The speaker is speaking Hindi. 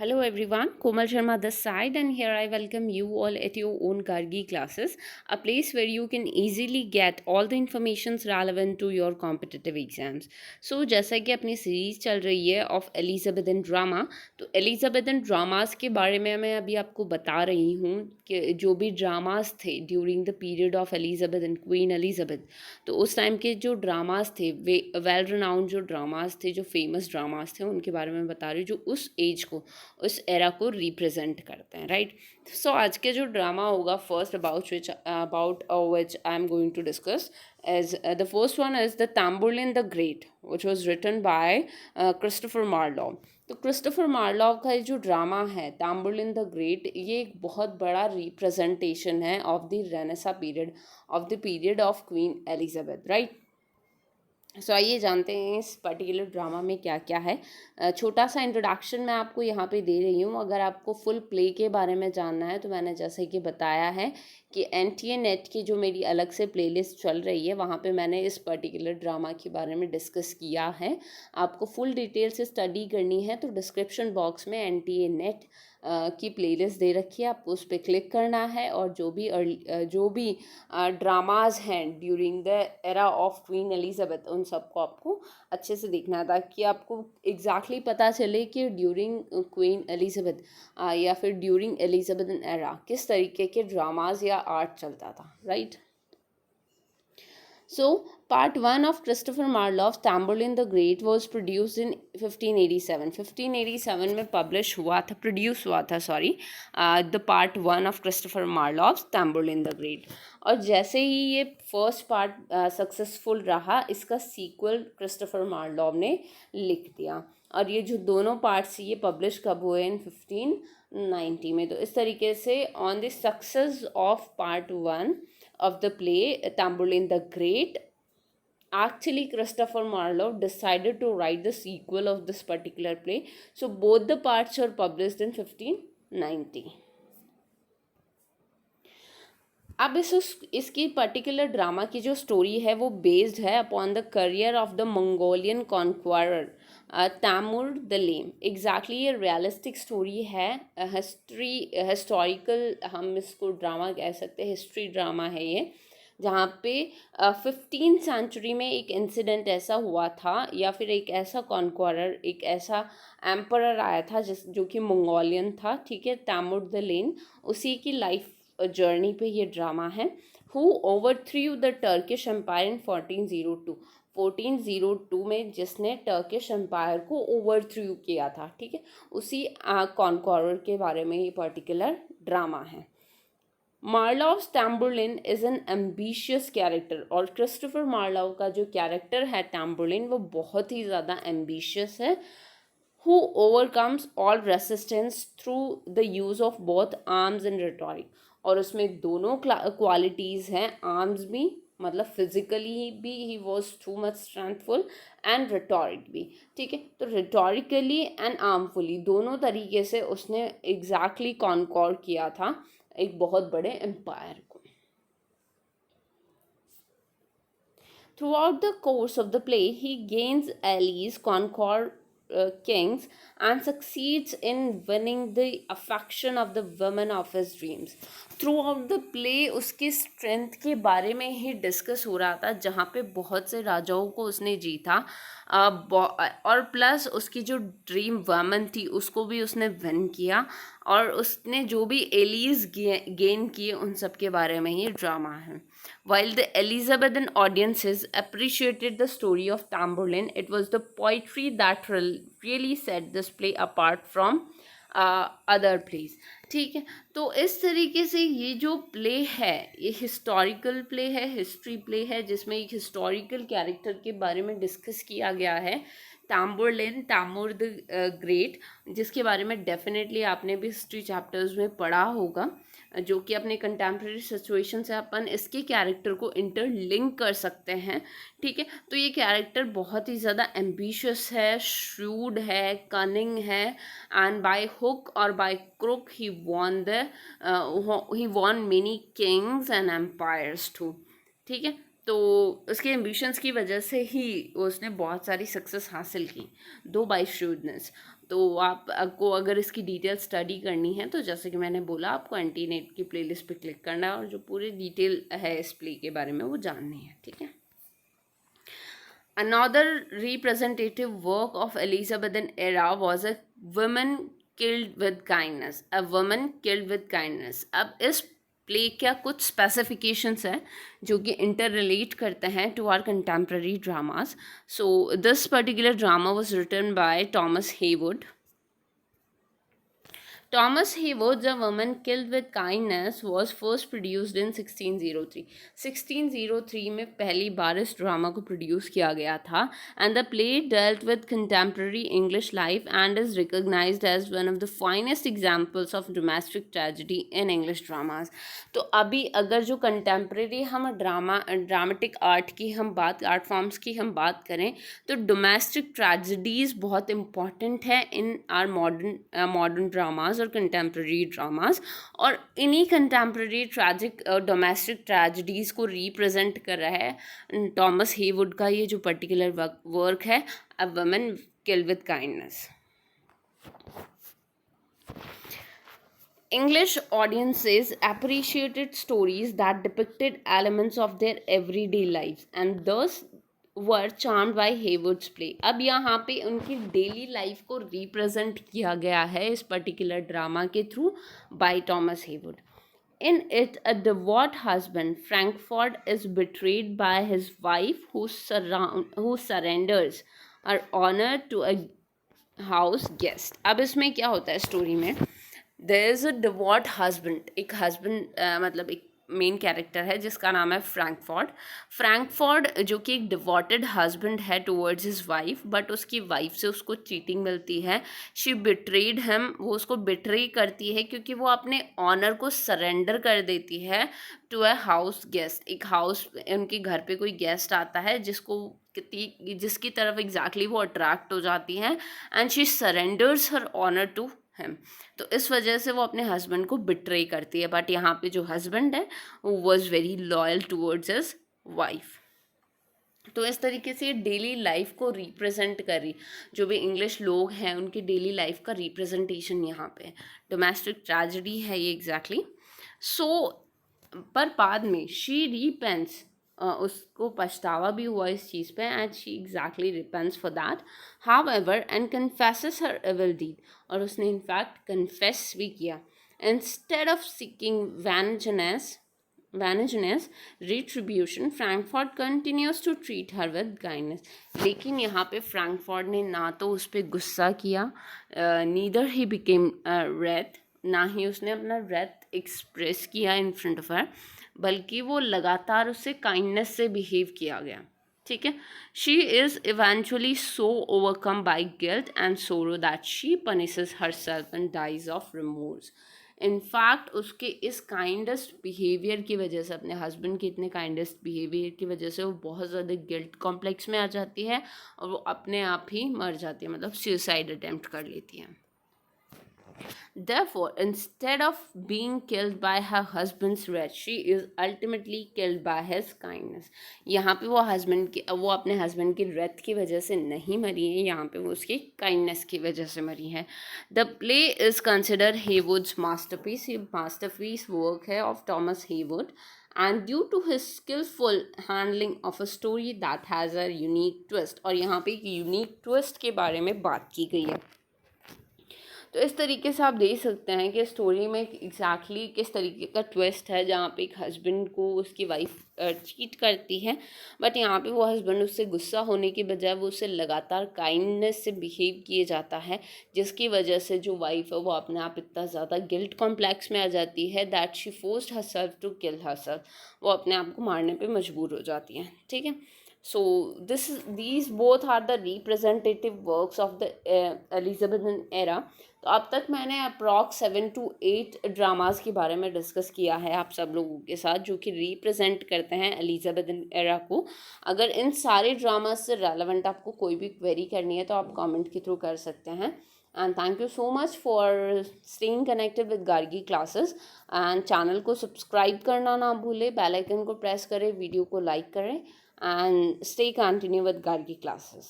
Hello everyone, Komal Sharma this side, and here I welcome you all at your own Gargi classes, a place where you can easily get all the informations relevant to your competitive exams. So जैसा कि अपनी सीरीज चल रही है ऑफ एलिजाबेथन ड्रामा, तो एलिजाबेथन ड्रामास के बारे में मैं अभी आपको बता रही हूँ कि जो भी ड्रामास थे during the period of Elizabeth and queen Elizabeth, तो उस टाइम के जो ड्रामास थे वे वेल रिनाउंड जो ड्रामास थे, जो फेमस ड्रामास थे, उनके बारे में बता रही हूँ जो उस एज को, उस एरा को रिप्रेजेंट करते हैं, राइट। सो आज के जो ड्रामा होगा first about which I am going to discuss as the first one is the Tamburlaine the great which was written by Christopher Marlowe. तो क्रिस्टोफर मार्लोव का जो ड्रामा है ताम्बुलिन द ग्रेट, ये एक बहुत बड़ा रिप्रेजेंटेशन है of the Renaissance period, of the period of Queen Elizabeth, right. So आइए जानते हैं इस पर्टिकुलर ड्रामा में क्या क्या है। छोटा सा इंट्रोडक्शन मैं आपको यहाँ पे दे रही हूँ। अगर आपको फुल प्ले के बारे में जानना है तो मैंने जैसे कि बताया है कि NTA नेट की जो मेरी अलग से प्लेलिस्ट चल रही है वहाँ पे मैंने इस पर्टिकुलर ड्रामा के बारे में डिस्कस किया है। आपको फुल डिटेल से स्टडी करनी है तो डिस्क्रिप्शन बॉक्स में NTA नेट की प्लेलिस्ट दे रखी है, आपको उस पर क्लिक करना है और जो भी ड्रामाज हैं during the era of Queen Elizabeth उन सबको आपको अच्छे से देखना है ताकि आपको एग्जैक्टली पता चले कि ड्यूरिंग क्वीन एलिजाबेथ या फिर ड्यूरिंग एलिजाबेथन एरा किस तरीके के ड्रामाज या आर्ट चलता था, right. So, part 1 of Christopher Marlowe's Tamburlaine the Great was produced in 1587. 1587 में publish हुआ था, produce हुआ था, the part 1 of Christopher Marlowe's Tamburlaine the Great. और जैसे ही ये फर्स्ट पार्ट सक्सेसफुल रहा, इसका सीक्वल क्रिस्टोफर मार्लोव ने लिख दिया और ये जो दोनों पार्ट्स ये पब्लिश कब हुए इन 1590 में। तो इस तरीके से on the success of part 1 of the play Tamburlaine the Great, actually Christopher Marlowe decided to write the sequel of this particular play. So both the parts were published in 1590. अब इसकी पर्टिकुलर ड्रामा की जो स्टोरी है वो बेस्ड है upon the career of the Mongolian conqueror Timur the lame. Exactly ये रियलिस्टिक स्टोरी है, हिस्टोरिकल हम इसको ड्रामा कह सकते हैं, हिस्ट्री ड्रामा है ये, जहाँ पे 15th सेंचुरी में एक इंसिडेंट ऐसा हुआ था या फिर एक ऐसा कॉन्क्वायरर, एक ऐसा एम्परर आया था जो कि मंगोलियन था, ठीक है, तैमूर द लेम, उसी की लाइफ जर्नी पे ये ड्रामा है। Who overthrew the Turkish empire in 1402, 1402 में जिसने टर्किश एम्पायर को ओवरथ्रू किया था, ठीक है, उसी कॉन्क्वायरर के बारे में ये पर्टिकुलर ड्रामा है। मार्लोव्स टैम्बुलिन इज़ एन एम्बिशियस कैरेक्टर, और क्रिस्टोफर मार्लोव का जो कैरेक्टर है टैम्बुलिन वो बहुत ही ज़्यादा एम्बिशियस है। who overcomes all resistance through the use of both arms and rhetoric, और उसमें दोनों क्वालिटीज़ हैं, आर्म्स भी मतलब फिजिकली भी he was too much strengthful and rhetoric भी, ठीक है। तो रिटोरिकली एंड आर्मफुली दोनों तरीके से उसने एग्जैक्टली कॉन्कॉर किया था एक बहुत बड़े एम्पायर को। Throughout the course of the play, he gains allies, conquer kings, and succeeds in winning the affection of the women of his dreams. Throughout the play उसकी स्ट्रेंथ के बारे में ही डिस्कस हो रहा था, जहाँ पे बहुत से राजाओं को उसने जीता और प्लस उसकी जो ड्रीम वुमन थी उसको भी उसने विन किया, और उसने जो भी एलीज गेन किए उन सब के बारे में ही ड्रामा है। While the Elizabethan audiences appreciated the story of Tamburlaine, it was the poetry that really set this play apart from other plays. ठीक है, तो इस तरीके से ये जो प्ले है ये हिस्टोरिकल प्ले है, हिस्ट्री प्ले है, जिसमें एक हिस्टोरिकल कैरेक्टर के बारे में डिस्कस किया गया है, टैम्बुलिन, तैमूर द ग्रेट, जिसके बारे में डेफिनेटली आपने भी हिस्ट्री चैप्टर्स में पढ़ा होगा, जो कि अपने कंटेम्प्रेरी सिचुएशन से अपन इसके कैरेक्टर को इंटरलिंक कर सकते हैं, ठीक है। तो ये कैरेक्टर बहुत ही ज़्यादा एम्बिशियस है, श्रूड है, कनिंग है, एंड बाय हुक और by crook he won many kings and empires too, ठीक है। तो उसके एम्बिशंस की वजह से ही उसने बहुत सारी सक्सेस हासिल की, दो बाय श्रूडनेस। तो आपको अगर इसकी डिटेल स्टडी करनी है तो जैसे कि मैंने बोला, आपको एंटीनेट की प्लेलिस्ट पे क्लिक करना है और जो पूरी डिटेल है इस प्ले के बारे में वो जाननी है, ठीक है। Another representative work of Elizabethan era was A Woman Killed with Kindness. A Woman Killed with Kindness. अब इस प्ले क्या कुछ स्पेसिफिकेशंस हैं जो कि इंटर रिलेट करते हैं to our contemporary dramas. So this particular drama was written by Thomas Heywood. Thomas Heywood's A Woman Killed with Kindness was first produced in 1603. 1603 में पहली बार इस ड्रामा को प्रोड्यूस किया गया था and the play dealt with contemporary English life and is recognised as one of the finest examples of domestic tragedy in English dramas. तो अभी अगर जो कंटेम्प्रेरी हम ड्रामेटिक आर्ट फॉर्म्स की हम बात करें तो डोमेस्टिक ट्रेजेडीज़ बहुत इम्पॉर्टेंट है इन आर मॉडर्न ड्रामाज और कंटेम्प्रेरी ड्रामास. और इन्हीं कंटेम्प्रेरी ट्रैजिक डोमेस्टिक ट्रेजेडीज़ को रिप्रेजेंट कर रहा है टॉमस हेवुड का ये जो पर्टिकुलर वर्क है, a woman killed with kindness. English audiences appreciated stories that depicted elements of their everyday lives and thus were charmed by Heywood's play. अब यहाँ पे उनकी डेली लाइफ को रिप्रेजेंट किया गया है इस पर्टिकुलर ड्रामा के through by Thomas Heywood. In it, a devout husband, Frankfurt, is betrayed by his wife who surrenders her honor to a house guest. अब इसमें क्या होता है स्टोरी में, देयर इज़ अ डिवॉट हस्बैंड. एक हस्बैंड मतलब एक मेन कैरेक्टर है जिसका नाम है फ्रैंकफर्ट जो कि एक डिवॉटेड हस्बैंड है टुवर्ड्स हिज वाइफ, बट उसकी वाइफ से उसको चीटिंग मिलती है. शी बिट्रेड हिम, वो उसको बिट्रे करती है क्योंकि वो अपने ऑनर को सरेंडर कर देती है टू अ हाउस गेस्ट. एक हाउस, उनके घर पे कोई गेस्ट आता है जिसकी तरफ एग्जैक्टली वो अट्रैक्ट हो जाती हैं and she surrenders her honour to him. तो इस वजह से वो अपने हस्बैंड को बिट्रे करती है. बट यहाँ पे जो हस्बैंड है वो was very loyal towards his wife. तो इस तरीके से डेली लाइफ को रिप्रेजेंट कर रही, जो भी इंग्लिश लोग हैं उनकी डेली लाइफ का रिप्रेजेंटेशन यहाँ पे डोमेस्टिक ट्रेजेडी है ये एग्जैक्टली. सो पर बाद में शी रीपेंस, उसको पछतावा भी हुआ इस चीज़ पे and she exactly repents for that however and confesses her evil deed. और उसने इनफैक्ट कन्फेस भी किया. Instead of seeking vengeance retribution, Frankford continues to treat her with kindness. लेकिन यहाँ पे फ्रैंकफर्ट ने ना तो उस पर गुस्सा किया, नीदर ही बिकेम रेथ, ना ही उसने अपना रेथ एक्सप्रेस किया इन फ्रंट ऑफ हर, बल्कि वो लगातार उससे काइंडनेस से बिहेव किया गया. ठीक है. She is eventually so overcome by guilt and sorrow that she punishes herself and dies of remorse. In fact उसके इस काइंडेस्ट बिहेवियर की वजह से, अपने हस्बैंड के इतने काइंडेस्ट बिहेवियर की वजह से वो बहुत ज़्यादा गिल्ट कॉम्प्लेक्स में आ जाती है और वो अपने आप ही मर जाती है, मतलब सुसाइड अटेम्प्ट कर लेती है. Therefore, instead of being killed by her husband's wrath, she is ultimately killed by his kindness. यहाँ पे वो अपने हस्बैंड की wrath की वजह से नहीं मरी है, यहाँ पे वो उसकी kindness की वजह से मरी है. The play is considered Heywood's masterpiece. ये masterpiece work है of Thomas Heywood, and due to his skillful handling of a story that has a unique twist. और यहाँ पे एक unique twist के बारे में बात की गई है. तो इस तरीके से आप देख सकते हैं कि स्टोरी में एग्जैक्टली किस तरीके का ट्विस्ट है, जहाँ पे एक हस्बैंड को उसकी वाइफ चीट करती है, बट यहाँ पे वो हस्बैंड उससे गुस्सा होने की बजाय वो उससे लगातार काइंडनेस से बिहेव किए जाता है, जिसकी वजह से जो वाइफ है वो अपने आप इतना ज़्यादा गिल्ट कॉम्प्लेक्स में आ जाती है that she forced herself to kill herself. वो अपने आप को मारने पे मजबूर हो जाती है. ठीक है. So these both are the representative works of the Elizabethan era. तो अब तक मैंने अप्रॉक्स 7 to 8 ड्रामास के बारे में डिस्कस किया है आप सब लोगों के साथ, जो कि रिप्रेजेंट करते हैं एलिजाबेथन एरा को. अगर इन सारे ड्रामास से रेलेवेंट आपको कोई भी क्वेरी करनी है तो आप कमेंट के थ्रू कर सकते हैं. And thank you so much for staying connected with Gargi classes. And channel को सब्सक्राइब करना ना भूलें, बेल आइकन को प्रेस करें, वीडियो को लाइक करें, and stay continue with Gargi classes.